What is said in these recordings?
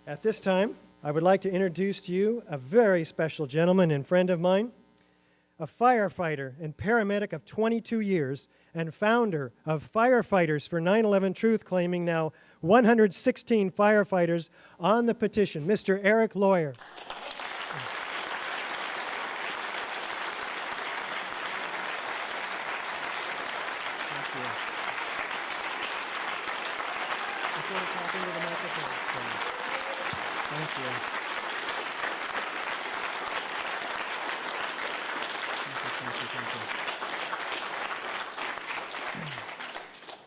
At this time, I would like to introduce to you a very special gentleman and friend of mine, a firefighter and paramedic of 22 years and founder of Firefighters for 9/11 Truth, claiming now 116 firefighters on the petition, Mr. Eric Lawyer.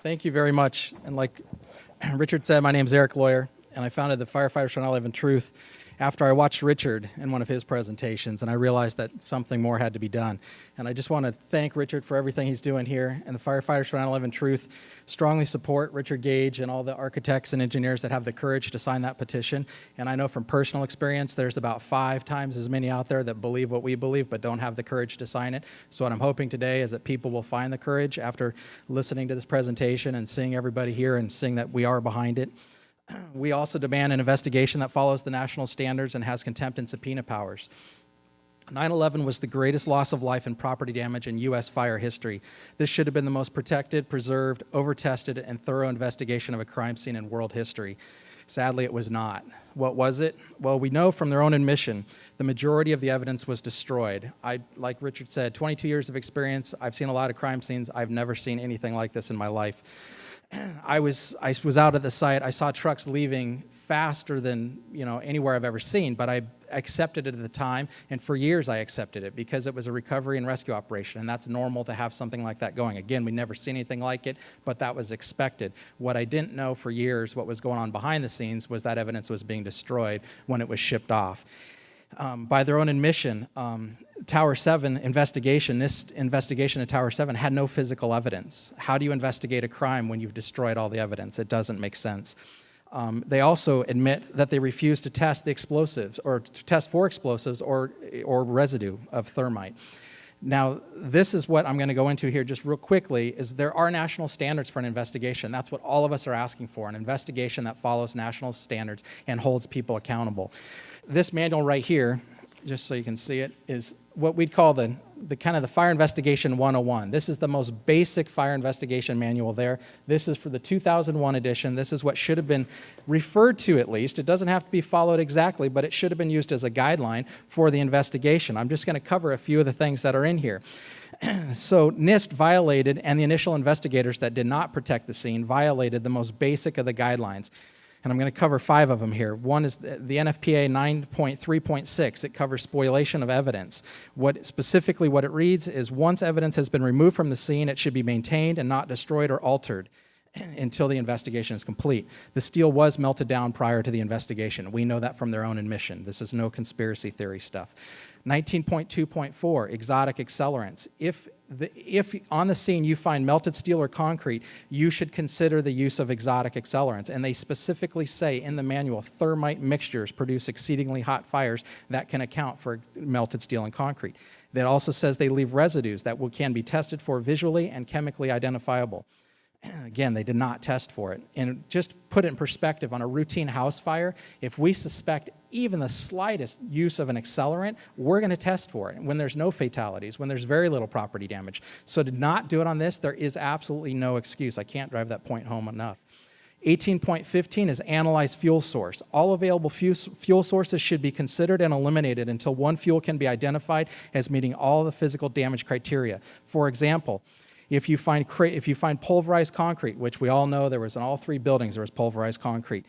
Thank you very much. And like Richard said, my name is Eric Lawyer, and I founded the Firefighters for 9/11 Truth after I watched Richard in one of his presentations, and I realized that something more had to be done. And I just want to thank Richard for everything he's doing here, and the Firefighters for 9/11 Truth strongly support Richard Gage and all the architects and engineers that have the courage to sign that petition. And I know from personal experience, there's about 5 times as many out there that believe what we believe but don't have the courage to sign it. So what I'm hoping today is that people will find the courage after listening to this presentation and seeing everybody here and seeing that we are behind it. We also demand an investigation that follows the national standards and has contempt and subpoena powers. 9/11 was the greatest loss of life and property damage in U.S. fire history. This should have been the most protected, preserved, over-tested, and thorough investigation of a crime scene in world history. Sadly, it was not. What was it? Well, we know from their own admission, the majority of the evidence was destroyed. Like Richard said, 22 years of experience. I've seen a lot of crime scenes. I've never seen anything like this in my life. I was out at the site. I saw trucks leaving faster than anywhere I've ever seen, but I accepted it at the time, and for years I accepted it because it was a recovery and rescue operation, and that's normal to have something like that going. Again, we never seen anything like it, but that was expected. What I didn't know for years, what was going on behind the scenes, was that evidence was being destroyed when it was shipped off. By their own admission, Tower 7 investigation, this investigation at Tower 7 had no physical evidence. How do you investigate a crime when you've destroyed all the evidence? It doesn't make sense. They also admit that they refused to test the explosives or to test for explosives or residue of thermite. Now, this is what I'm going to go into here just real quickly, is there are national standards for an investigation. That's what all of us are asking for, an investigation that follows national standards and holds people accountable. This manual right here, just so you can see it, is what we'd call the kind of the Fire Investigation 101. This is the most basic fire investigation manual there. This is for the 2001 edition. This is what should have been referred to, at least. It doesn't have to be followed exactly, but it should have been used as a guideline for the investigation. I'm just going to cover a few of the things that are in here. So NIST violated, and the initial investigators that did not protect the scene violated the most basic of the guidelines. And I'm going to cover 5 of them here. One is the NFPA 9.3.6. It covers spoliation of evidence. Specifically what it reads is, once evidence has been removed from the scene, it should be maintained and not destroyed or altered until the investigation is complete. The steel was melted down prior to the investigation. We know that from their own admission. This is no conspiracy theory stuff. 19.2.4, exotic accelerants. If on the scene you find melted steel or concrete, you should consider the use of exotic accelerants. And they specifically say in the manual, thermite mixtures produce exceedingly hot fires that can account for melted steel and concrete. That also says they leave residues that can be tested for visually and chemically identifiable. Again, they did not test for it. And just put it in perspective, on a routine house fire, if we suspect even the slightest use of an accelerant, we're going to test for it when there's no fatalities, when there's very little property damage. So to not do it on this, there is absolutely no excuse. I can't drive that point home enough. 18.15 is analyze fuel source. All available fuel sources should be considered and eliminated until one fuel can be identified as meeting all the physical damage criteria. For example, if you find pulverized concrete, which we all know there was in all 3 buildings, there was pulverized concrete,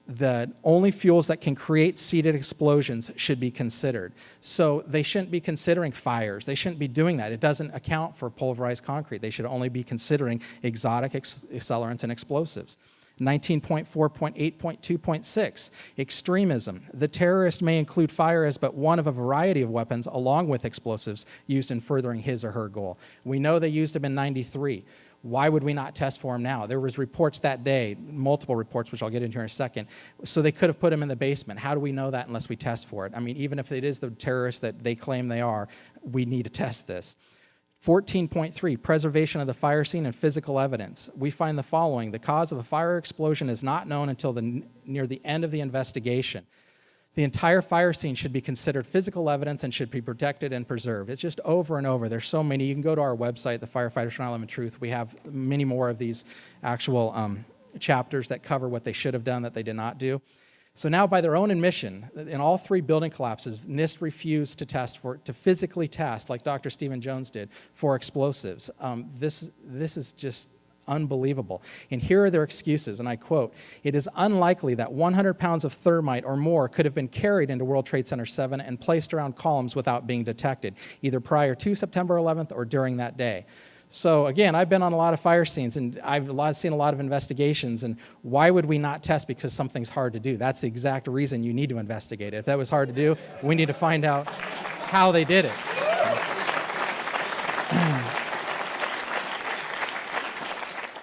the only fuels that can create seeded explosions should be considered. So they shouldn't be considering fires. They shouldn't be doing that. It doesn't account for pulverized concrete. They should only be considering exotic accelerants and explosives. 19.4.8.2.6, extremism. The terrorist may include fire as but one of a variety of weapons along with explosives used in furthering his or her goal. We know they used them in '93. Why would we not test for them now? There was reports that day, multiple reports, which I'll get into here in a second. So they could have put them in the basement. How do we know that unless we test for it? I mean, even if it is the terrorists that they claim they are, we need to test this. 14.3, preservation of the fire scene and physical evidence. We find the following: the cause of a fire explosion is not known until near the end of the investigation. The entire fire scene should be considered physical evidence and should be protected and preserved. It's just over and over. There's so many. You can go to our website, the Firefighters for 9/11 Truth. We have many more of these actual chapters that cover what they should have done that they did not do. So now, by their own admission, in all 3 building collapses, NIST refused to physically test, like Dr. Stephen Jones did, for explosives. This is just unbelievable. And here are their excuses, and I quote, "It is unlikely that 100 pounds of thermite or more could have been carried into World Trade Center 7 and placed around columns without being detected, either prior to September 11th or during that day." So again, I've been on a lot of fire scenes, and I've seen a lot of investigations, and why would we not test because something's hard to do? That's the exact reason you need to investigate it. If that was hard to do, we need to find out how they did it.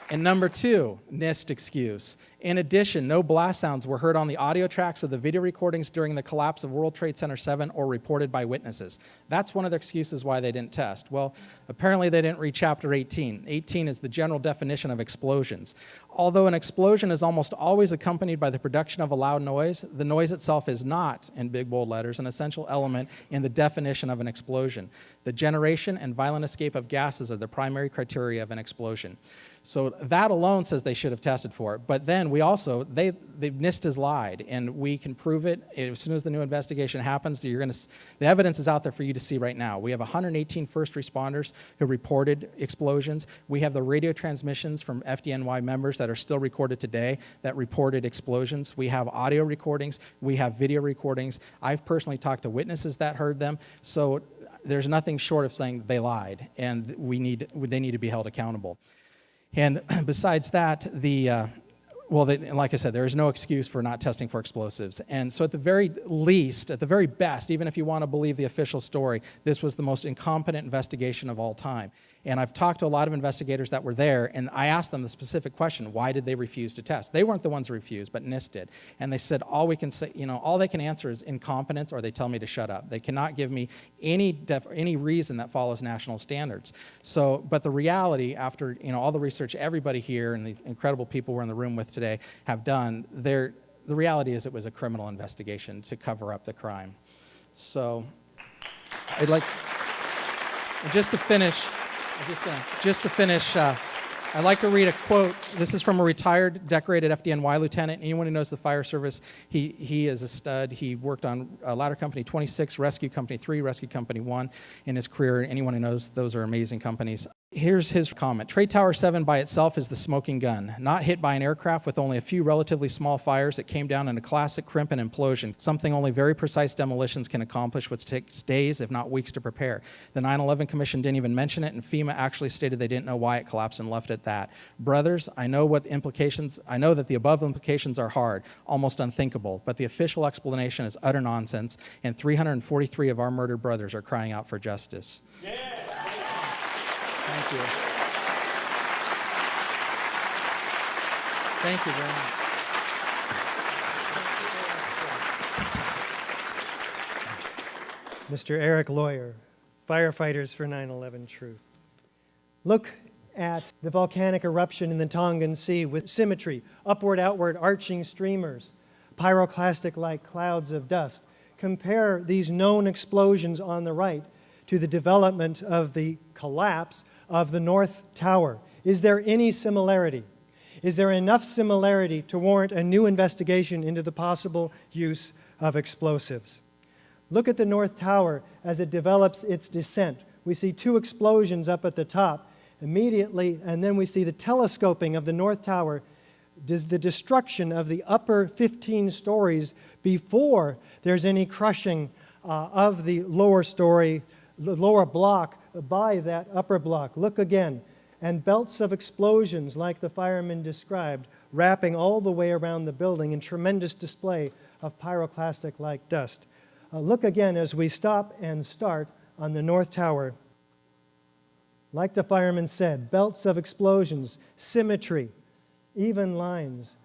And number 2, NIST excuse. In addition, no blast sounds were heard on the audio tracks of the video recordings during the collapse of World Trade Center 7 or reported by witnesses. That's one of the excuses why they didn't test. Well, apparently they didn't read Chapter 18. 18 is the general definition of explosions. Although an explosion is almost always accompanied by the production of a loud noise, the noise itself is not, in big bold letters, an essential element in the definition of an explosion. The generation and violent escape of gases are the primary criteria of an explosion. So that alone says they should have tested for it. But then NIST has lied, and we can prove it. As soon as the new investigation happens, the evidence is out there for you to see right now. We have 118 first responders who reported explosions. We have the radio transmissions from FDNY members that are still recorded today that reported explosions. We have audio recordings. We have video recordings. I've personally talked to witnesses that heard them. So there's nothing short of saying they lied, and they need to be held accountable. And besides that, like I said, there is no excuse for not testing for explosives. And so at the very least, at the very best, even if you want to believe the official story, this was the most incompetent investigation of all time. And I've talked to a lot of investigators that were there, and I asked them the specific question: why did they refuse to test? They weren't the ones who refused, but NIST did. And they said all we can say, all they can answer is incompetence, or they tell me to shut up. They cannot give me any reason that follows national standards. So, but the reality, after all the research everybody here and the incredible people we're in the room with today have done, the reality is it was a criminal investigation to cover up the crime. So, I'd like just to finish. I'd like to read a quote. This is from a retired, decorated FDNY lieutenant. Anyone who knows the fire service, he is a stud. He worked on Ladder Company 26, Rescue Company 3, Rescue Company 1 in his career. Anyone who knows, those are amazing companies. Here's his comment. Trade Tower 7 by itself is the smoking gun. Not hit by an aircraft with only a few relatively small fires, it came down in a classic crimp and implosion, something only very precise demolitions can accomplish, which takes days, if not weeks, to prepare. The 9/11 Commission didn't even mention it, and FEMA actually stated they didn't know why it collapsed and left it at that. Brothers, I know that the above implications are hard, almost unthinkable, but the official explanation is utter nonsense, and 343 of our murdered brothers are crying out for justice. Yeah. Thank you. Thank you very much. Mr. Eric Lawyer, Firefighters for 9/11 Truth. Look at the volcanic eruption in the Tongan Sea with symmetry, upward, outward, arching streamers, pyroclastic-like clouds of dust. Compare these known explosions on the right to the development of the collapse of the North Tower. Is there any similarity? Is there enough similarity to warrant a new investigation into the possible use of explosives? Look at the North Tower as it develops its descent. We see 2 explosions up at the top immediately, and then we see the telescoping of the North Tower, the destruction of the upper 15 stories before there's any crushing of the lower story, the lower block by that upper block. Look again. And belts of explosions like the firemen described, wrapping all the way around the building in tremendous display of pyroclastic-like dust. Look again as we stop and start on the North Tower. Like the firemen said, belts of explosions, symmetry, even lines.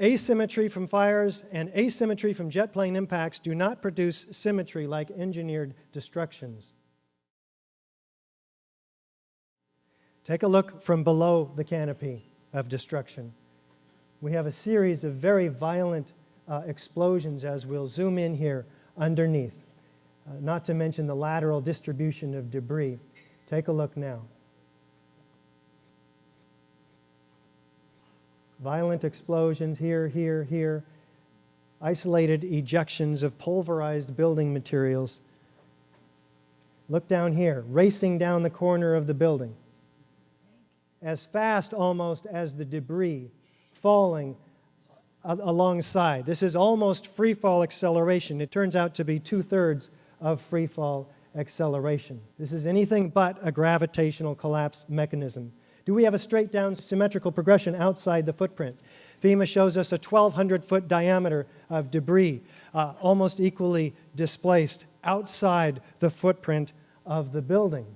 Asymmetry from fires and asymmetry from jet plane impacts do not produce symmetry like engineered destructions. Take a look from below the canopy of destruction. We have a series of very violent explosions as we'll zoom in here underneath, not to mention the lateral distribution of debris. Take a look now. Violent explosions here, here, here. Isolated ejections of pulverized building materials. Look down here, racing down the corner of the building. As fast almost as the debris falling alongside. This is almost free fall acceleration. It turns out to be 2/3 of free fall acceleration. This is anything but a gravitational collapse mechanism. Do we have a straight down symmetrical progression outside the footprint? FEMA shows us a 1,200-foot diameter of debris, almost equally displaced outside the footprint of the building,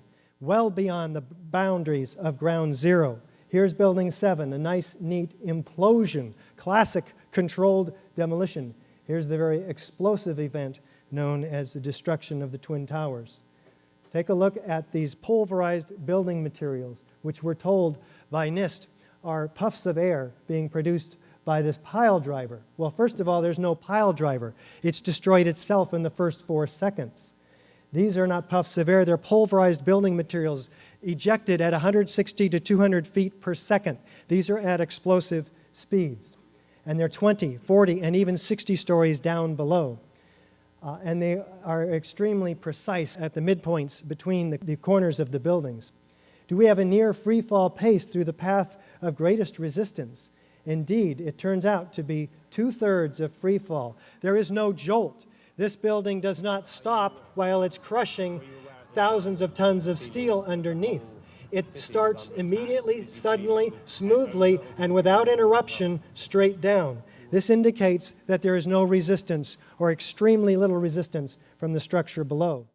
well beyond the boundaries of ground zero. Here's building 7, a nice, neat implosion, classic controlled demolition. Here's the very explosive event known as the destruction of the Twin Towers. Take a look at these pulverized building materials, which we're told by NIST are puffs of air being produced by this pile driver. Well, first of all, there's no pile driver. It's destroyed itself in the first 4 seconds. These are not puffs of air, they're pulverized building materials ejected at 160 to 200 feet per second. These are at explosive speeds. And they're 20, 40, and even 60 stories down below. And they are extremely precise at the midpoints between the corners of the buildings. Do we have a near free fall pace through the path of greatest resistance? Indeed, it turns out to be 2/3 of free fall. There is no jolt. This building does not stop while it's crushing thousands of tons of steel underneath. It starts immediately, suddenly, smoothly, and without interruption, straight down. This indicates that there is no resistance or extremely little resistance from the structure below.